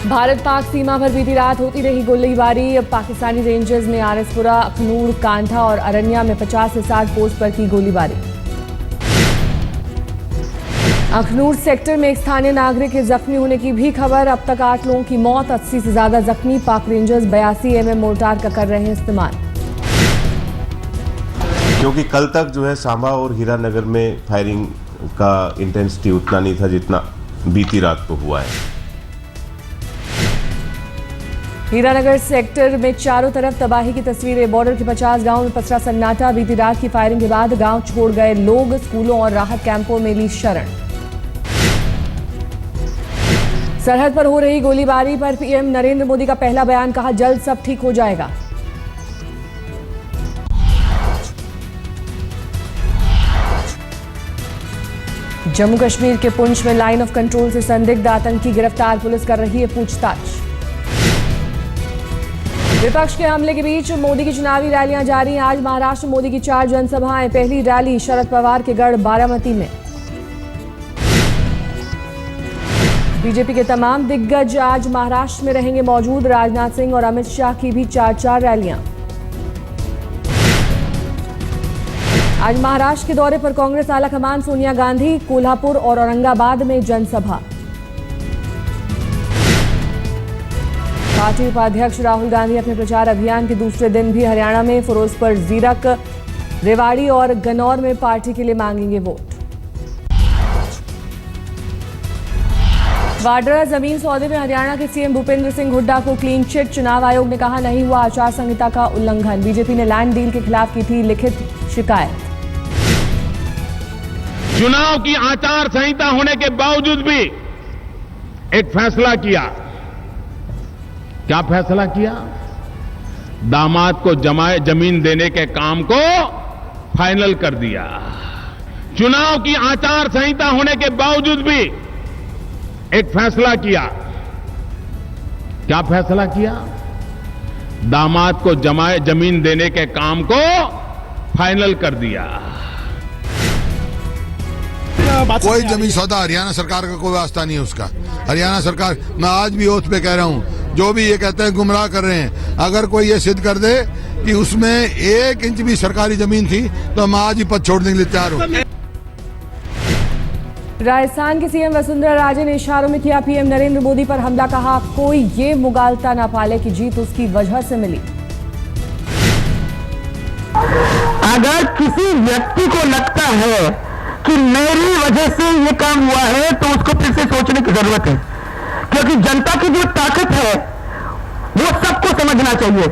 भारत पाक सीमा पर बीती रात होती रही गोलीबारी। अब पाकिस्तानी रेंजर्स ने आरएसपुरा, अखनूर, कांठा और अरनिया में 50 से 60 पोस्ट पर की गोलीबारी। अखनूर सेक्टर में एक स्थानीय नागरिक के जख्मी होने की भी खबर। अब तक 8 लोगों की मौत, 80 से ज्यादा जख्मी। पाक रेंजर्स 82 mm मोर्टार का कर रहे हैं इस्तेमाल। क्योंकि कल तक जो है सांबा और हीरानगर में फायरिंग का इंटेंसिटी उतना नहीं था जितना बीती रात को हुआ है। हीरानगर सेक्टर में चारों तरफ तबाही की तस्वीरें। बॉर्डर के 50 गांवों में पसरा सन्नाटा। बीती रात की फायरिंग के बाद गांव छोड़ गए लोग। स्कूलों और राहत कैंपों में ली शरण। सरहद पर हो रही गोलीबारी पर पीएम नरेंद्र मोदी का पहला बयान। कहा, जल्द सब ठीक हो जाएगा। जम्मू कश्मीर के पुंछ में लाइन ऑफ कंट्रोल से संदिग्ध आतंकी गिरफ्तार। पुलिस कर रही है पूछताछ। विपक्ष के हमले के बीच मोदी की चुनावी रैलियां जारी। आज महाराष्ट्र में मोदी की 4 जनसभाएं। पहली रैली शरद पवार के गढ़ बारामती में। बीजेपी के तमाम दिग्गज आज महाराष्ट्र में रहेंगे मौजूद। राजनाथ सिंह और अमित शाह की भी 4 रैलियां। आज महाराष्ट्र के दौरे पर कांग्रेस आलाकमान सोनिया गांधी। कोल्हापुर और औरंगाबाद में जनसभा। पार्टी उपाध्यक्ष राहुल गांधी अपने प्रचार अभियान के दूसरे दिन भी हरियाणा में फिरोजपुर, जीरक, रेवाड़ी और गन्नौर में पार्टी के लिए मांगेंगे वोट। वाड्रा जमीन सौदे में हरियाणा के सीएम भूपेंद्र सिंह हुड्डा को क्लीन चिट। चुनाव आयोग ने कहा, नहीं हुआ आचार संहिता का उल्लंघन। बीजेपी ने लैंड डील के खिलाफ की थी लिखित शिकायत। चुनाव की आचार संहिता होने के बावजूद भी एक फैसला किया। क्या फैसला किया? दामाद को जमीन देने के काम को फाइनल कर दिया। चुनाव की आचार संहिता होने के बावजूद भी एक फैसला किया। क्या फैसला किया? दामाद को जमीन देने के काम को फाइनल कर दिया। कोई जमीन सौदा हरियाणा सरकार का कोई वास्ता नहीं है उसका। हरियाणा सरकार, मैं आज भी ओथ पे कह रहा हूं, जो भी ये कहते हैं गुमराह कर रहे हैं। अगर कोई ये सिद्ध कर दे कि उसमें 1 इंच भी सरकारी जमीन थी तो हम आज ही पद छोड़ने के लिए तैयार हूं। राजस्थान के सीएम वसुंधरा राजे ने इशारों में किया पीएम नरेंद्र मोदी पर हमला। कहा, कोई ये मुगालता ना पाले कि जीत उसकी वजह से मिली। अगर किसी व्यक्ति को लगता है कि मेरी वजह से ये काम हुआ है तो उसको फिर से सोचने की जरूरत है, क्योंकि जनता की जो ताकत है वो सबको समझना चाहिए।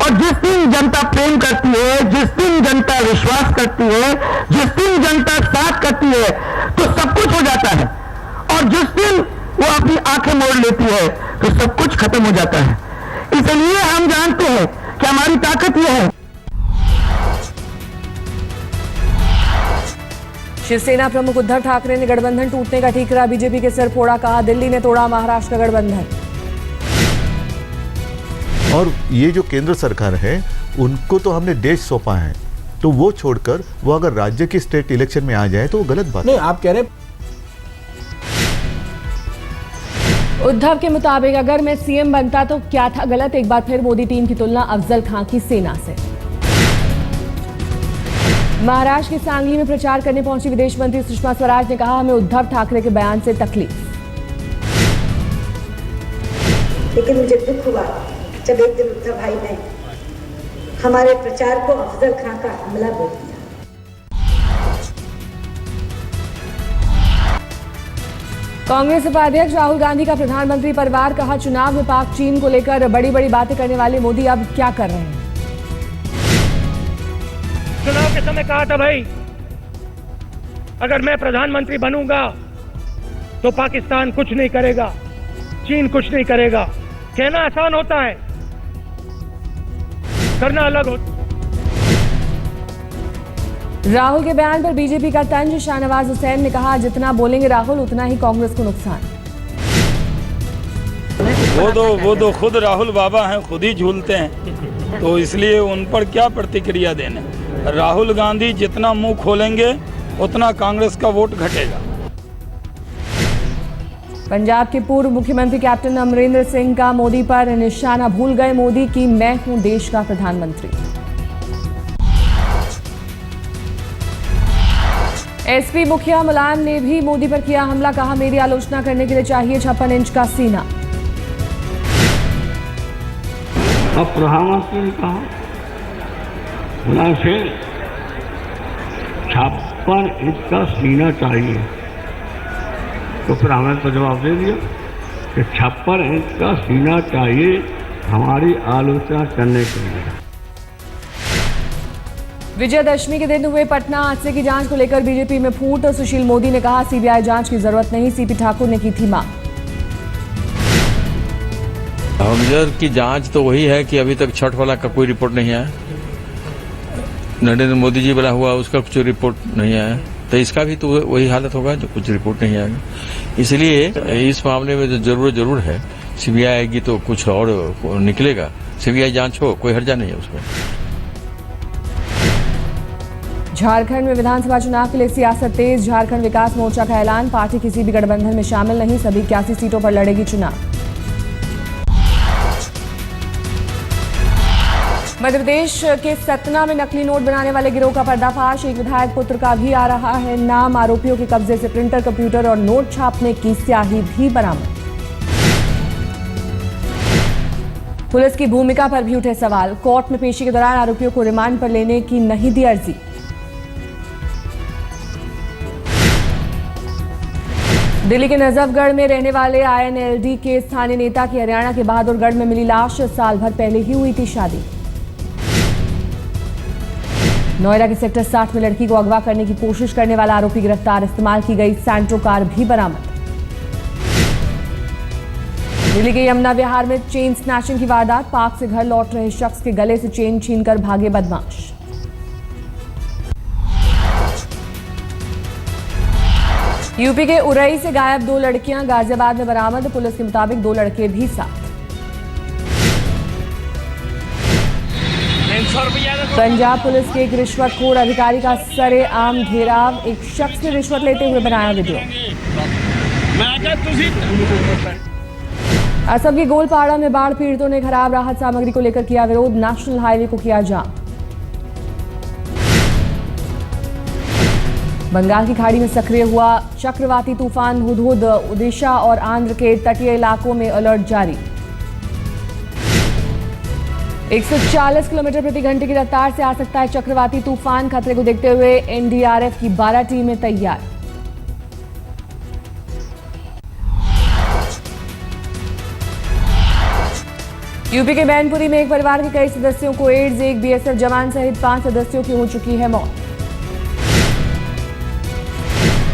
और जिस दिन जनता प्रेम करती है, जिस दिन जनता विश्वास करती है, जिस दिन जनता साथ करती है तो सब कुछ हो जाता है। और जिस दिन वो अपनी आंखें मोड़ लेती है तो सब कुछ खत्म हो जाता है। इसलिए हम जानते हैं कि हमारी ताकत यह है। शिवसेना प्रमुख उद्धव ठाकरे ने गठबंधन टूटने का ठीकरा बीजेपी के सिर फोड़ा। कहा, दिल्ली ने तोड़ा महाराष्ट्र का गठबंधन। और ये जो केंद्र सरकार है उनको तो हमने देश सौंपा है, तो वो छोड़कर वो अगर राज्य की स्टेट इलेक्शन में आ जाए तो वो गलत बात नहीं। आप कह रहे उद्धव के मुताबिक अगर मैं सीएम बनता तो क्या था गलत। एक बार फिर मोदी टीम की तुलना अफजल खां की सेना से। महाराष्ट्र के सांगली में प्रचार करने पहुंची विदेश मंत्री सुषमा स्वराज ने कहा, हमें उद्धव ठाकरे के बयान से तकलीफ। लेकिन मुझे दुख हुआ जब एक दिन उद्धव भाई ने हमारे प्रचार को अफजल खां का हमला बोल दिया। कांग्रेस उपाध्यक्ष राहुल गांधी का प्रधानमंत्री परिवार। कहा, चुनाव में पाक चीन को लेकर बड़ी बड़ी बातें करने वाले मोदी अब क्या कर रहे हैं। चुनाव के समय कहा था, भाई अगर मैं प्रधानमंत्री बनूंगा तो पाकिस्तान कुछ नहीं करेगा, चीन कुछ नहीं करेगा। कहना आसान होता है, करना अलग होता। राहुल के बयान पर बीजेपी का तंज। शाहनवाज हुसैन ने कहा, जितना बोलेंगे राहुल उतना ही कांग्रेस को नुकसान। वो तो खुद राहुल बाबा हैं, खुद ही झूलते हैं, तो इसलिए उन पर क्या प्रतिक्रिया देने। राहुल गांधी जितना मुंह खोलेंगे उतना कांग्रेस का वोट घटेगा। पंजाब के पूर्व मुख्यमंत्री कैप्टन अमरिंदर सिंह का मोदी पर निशाना, भूल गए मोदी की मैं हूं देश का प्रधानमंत्री। एसपी मुखिया मुलायम ने भी मोदी पर किया हमला, कहा मेरी आलोचना करने के लिए चाहिए 56 इंच का सीना। अब प्रधानमंत्री ने कहा मुलायम सिंह 56 इंच का सीना चाहिए, तो फिर हमें तो जवाब दे दिया कि 56 इंच का सीना चाहिए हमारी आलोचना करने के लिए। विजयदशमी के दिन हुए पटना हादसे की जांच को लेकर बीजेपी में फूट। सुशील मोदी ने कहा सीबीआई जांच की जरूरत नहीं, सीपी ठाकुर ने की थी मांग। हमजर की जांच तो वही है कि अभी तक छठ वाला का कोई रिपोर्ट नहीं आया, नरेंद्र मोदी जी वाला हुआ उसका कुछ रिपोर्ट नहीं आया, तो इसका भी तो वही हालत होगा जो कुछ रिपोर्ट नहीं आएगा। इसलिए इस मामले में जो जरूर है, सीबीआई आएगी तो कुछ और निकलेगा। सीबीआई जांच हो, कोई हर्जा नहीं है उसमें। झारखंड में विधानसभा चुनाव के लिए सियासत तेज। झारखंड विकास मोर्चा का ऐलान, पार्टी किसी भी गठबंधन में शामिल नहीं, सभी 81 सीटों पर लड़ेगी चुनाव। मध्य प्रदेश के सतना में नकली नोट बनाने वाले गिरोह का पर्दाफाश, एक विधायक पुत्र का भी आ रहा है नाम। आरोपियों के कब्जे से प्रिंटर, कंप्यूटर और नोट छापने की स्याही भी बरामद। पुलिस की भूमिका पर भी उठे सवाल, कोर्ट में पेशी के दौरान आरोपियों को रिमांड पर लेने की नहीं दी अर्जी। दिल्ली के नजफगढ़ में रहने वाले आईएनएलडी के स्थानीय नेता की हरियाणा के बहादुरगढ़ में मिली लाश, साल भर पहले ही हुई थी शादी। नोएडा के सेक्टर 60 में लड़की को अगवा करने की कोशिश करने वाला आरोपी गिरफ्तार, इस्तेमाल की गई सैंट्रो कार भी बरामद। दिल्ली के यमुना विहार में चेन स्नैचिंग की वारदात, पार्क से घर लौट रहे शख्स के गले से चेन छीनकर भागे बदमाश। यूपी के उरई से गायब 2 लड़कियां गाजियाबाद में बरामद, पुलिस के मुताबिक 2 लड़के भी साथ। पंजाब पुलिस के एक रिश्वतखोर अधिकारी का सरेआम घेराव, एक शख्स ने रिश्वत लेते हुए बनाया वीडियो। असम के गोलपाड़ा में बाढ़ पीड़ितों ने खराब राहत सामग्री को लेकर किया विरोध, नेशनल हाईवे को किया जाम। बंगाल की खाड़ी में सक्रिय हुआ चक्रवाती तूफान हुदहुद, ओडिशा और आंध्र के तटीय इलाकों में अलर्ट जारी। 140 किलोमीटर प्रति घंटे की रफ्तार से आ सकता है चक्रवाती तूफान, खतरे को देखते हुए एनडीआरएफ की 12 टीमें तैयार। यूपी के मैनपुरी में एक परिवार के कई सदस्यों को एड्स, एक बीएसएफ जवान सहित 5 सदस्यों की हो चुकी है मौत।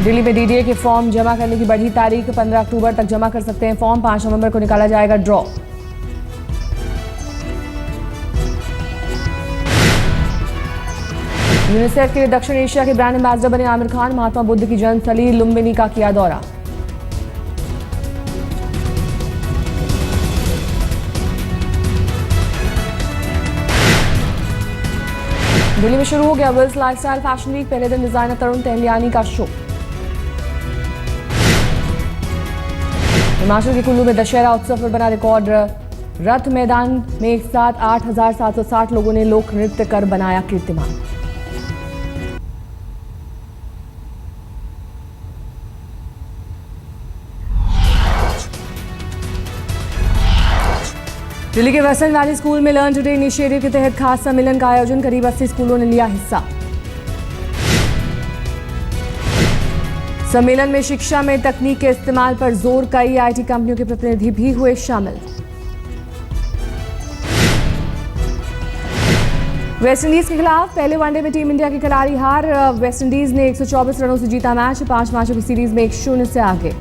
दिल्ली में डीडीए के फॉर्म जमा करने की बढ़ी तारीख, 15 अक्टूबर तक जमा कर सकते हैं फॉर्म, 5 नवंबर को निकाला जाएगा ड्रॉ। यूनिसेफ के लिए दक्षिण एशिया के ब्रांड एम्बेसडर बने आमिर खान, महात्मा बुद्ध की जन्मस्थली लुम्बिनी का किया दौरा। दिल्ली में शुरू हो गया विल्स लाइफस्टाइल फैशन वीक, पहले दिन डिजाइनर तरुण तहलियानी का शो। हिमाचल के कुल्लू में दशहरा उत्सव पर बना रिकॉर्ड, रथ मैदान में एक साथ 8,760 लोगों ने लोक नृत्य कर बनाया कीर्तिमान। दिल्ली के वेस्टर्न वैली स्कूल में लर्न टुडे इनिशिएटिव के तहत खास सम्मेलन का आयोजन, करीब 80 स्कूलों ने लिया हिस्सा। सम्मेलन में शिक्षा में तकनीक के इस्तेमाल पर जोर, कई आईटी कंपनियों के प्रतिनिधि भी हुए शामिल। वेस्टइंडीज के खिलाफ पहले वनडे में टीम इंडिया की करारी हार, वेस्टइंडीज ने 124 रनों से जीता मैच, 5 मैचों की सीरीज में 1-0 से आगे।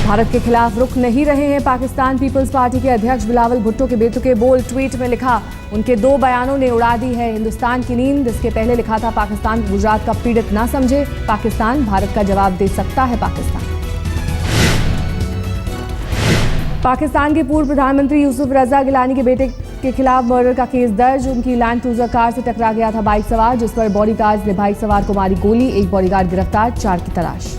भारत के खिलाफ रुक नहीं रहे हैं पाकिस्तान, पीपल्स पार्टी के अध्यक्ष बिलावल भुट्टो के बेतुके बोल, ट्वीट में लिखा उनके 2 बयानों ने उड़ा दी है हिंदुस्तान की नींद। इसके पहले लिखा था पाकिस्तान को गुजरात का पीड़ित ना समझे, पाकिस्तान भारत का जवाब दे सकता है पाकिस्तान। पाकिस्तान के पूर्व प्रधानमंत्री यूसुफ रजा गिलानी के बेटे के खिलाफ मर्डर का केस दर्ज, उनकी लैंड क्रूजर कार से टकरा गया था बाइक सवार, जिस पर बॉडीगार्ड ने बाइक सवार को मारी गोली, एक बॉडीगार्ड गिरफ्तार, 4 की तलाश।